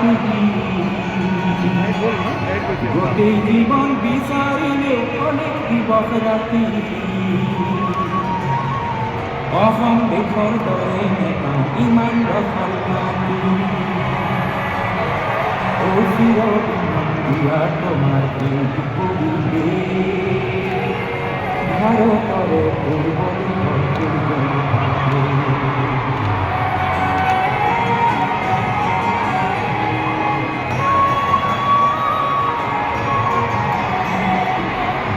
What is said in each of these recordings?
রাতি গোটেই জীবন বিচারিলে অনেক দিবস রাতি অহম দেশৰ দৰে নেতা ইমান দখল মাতি ও চিৰদিন তোমাৰ কিন্তু কৰিলে ভাৰতৰে পূৰ্ব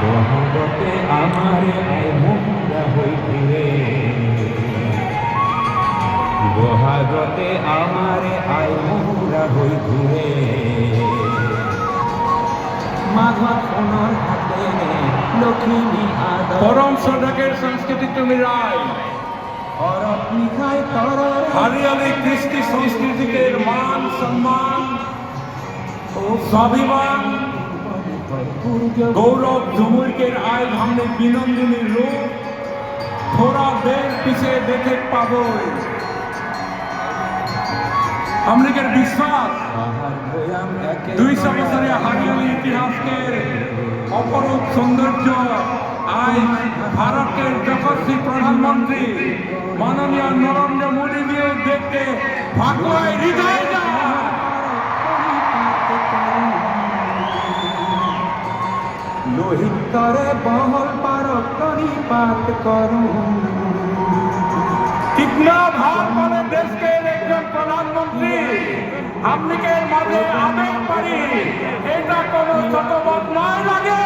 বহাগতে আমাৰে আই মুকুৰা হৈ ঘূৰে বহাগতে আমাৰে আই মুকুৰা হৈ ঘূৰে মাঘত সোণৰ হাতেৰে লখিমী আদৰ পরম সৌভাগ্যের সাংস্কৃতিক তুমি রায় শরৎ নিশায় তরর হরিয়ালি কৃষ্টি সংস্কৃতিকে মান সম্মান ও স্বাভিমান গৌরব ঝুমুরকের আয় ভাঙনে বিনন্দিনীর রূপ थोड़ा देर पीछे देखे पाबो আমলিকের বিশ্বাস 200 বছরের হরিয়ালি ইতিহাসের অপরূপ সৌন্দর্য আজ ভারতের যশস্বী প্রধানমন্ত্রী মাননীয় নরেন্দ্র মোদী দিয়ে দেখতে ভাগলায় হৃদয় যায় লোহিত তরে বহল পার করি পাত করু कितना भाग वाले देश के একজন প্রধানমন্ত্রী আমলিকের মাঝে আবেগ পারি এটা কোনো ছোট বাত নয় লাগে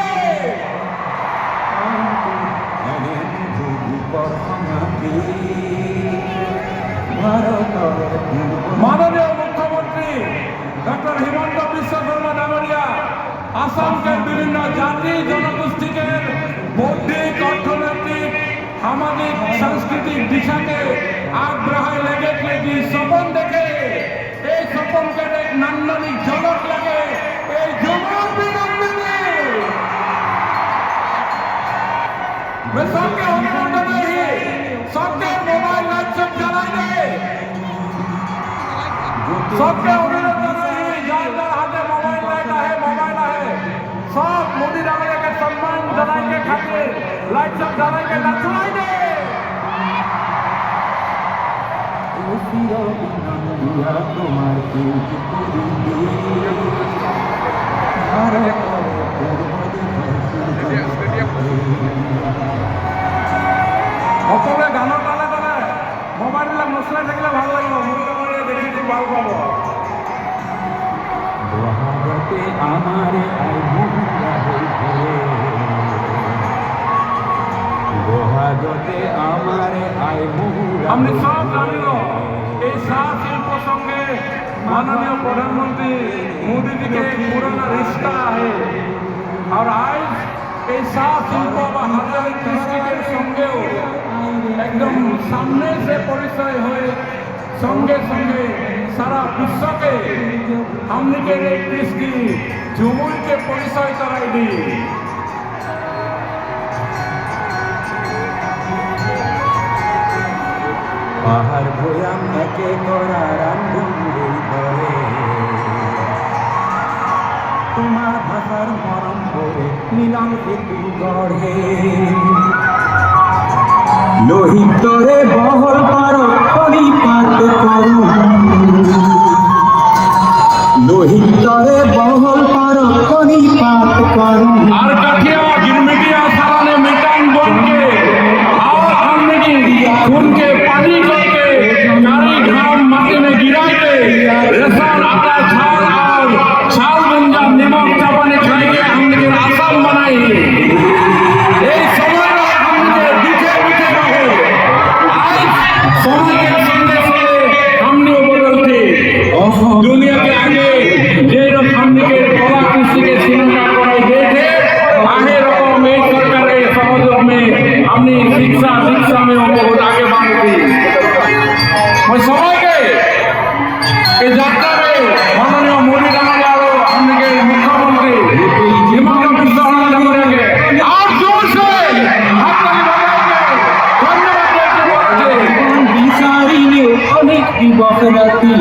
মাননীয় মুখ্যমন্ত্রী ডক্টর হিমন্ত বিশ্ব শর্মা ডাঙরিয়া আসামকে বিভিন্ন জাতি জনগোষ্ঠীকে বৌদ্ধিক অর্থনৈতিক সামাজিক সাংস্কৃতিক দিশাকে আগ্রহায় লেগেছে যে স্বপন দেখে এই স্বপনকে এক নান্দনিক ঝলক লাগে এই যুবক বিনন্দিনী सबके अनुरोध नहीं सबके मोबाइल लाइट सब जलाई दे सबके अनुरोध नहीं जान हाथे मोबाइल लाइट है सब मोदी डाले के सम्मान जलाई के खातिर लाइट सब जलाई के नचलाई दे তোমার সকলে গানৰ তালে তালে মোবাইলবিলাক নচলাই থাকিলে ভাল লাগিব মোবাইল দেখি ভাল পাব বহাগতে আমারে আই মুকুৰা হৈ ঘূৰে বহাগতে আমারে আই মুকুৰা আমি সব জানিব এই চাহ শিল্প সঙ্গে মাননীয় প্রধানমন্ত্রী মোদী जी के एक पुराना रिश्ता है और आज এই চাহ শিল্প বা হাজারি কৃষ্টিদের সঙ্গেও একদম সামনে से परिचय হয়ে সঙ্গে সঙ্গে সারা বিশ্বকে हमने এই কৃষ্টি ঝুমুরকে পরিচয় করাই দি পাহাড় ভয়াম একে করা রান্ধুরে ধরে তোমার ভাষার মরম করে মিলন সেতু গড়ে লোহিত তরে বহল পার করি পাত করু লোহিত তরে বহল পার করি পাত করু আর কাঠিয়া गिरमिटिया सालाने मिटान बन के और हमने की खून के पानी करके नारी घाम माटी में गिरा के रेशन आटा छाल और छाल गुंजा नमक चापाने खाई के हमने की आसाम बनाई ये समय हमने दिखे दिखे रहे आज समय के संदेश से हमने बदलते दुनिया के आगे जे हमने के कला कृषि के सिनेमा कराई गए थे आगे रकम एक सरकार के सहयोग में हमने शिक्षा में बहुत आगे बढ़ी मैं समय के यात्रा में माननीय मोदी डांगरिया हमने के मुख्यमंत्री हिमंत बिस्वा शर्मा डांगरिया के और जोर से हाथ ताली बजाएंगे धन्यवाद देते বিচারিলে অনেক দিবস রাতি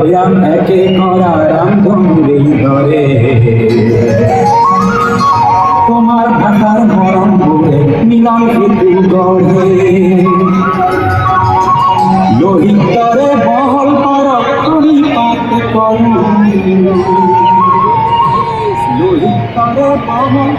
লয়া একে করা রামধনুরে ধরে তোমার ভাষার মরম বলে মিলন সেতু গড়ে লোহিতরে বহল কর তুমি পাতে করু লোহিতরে বহল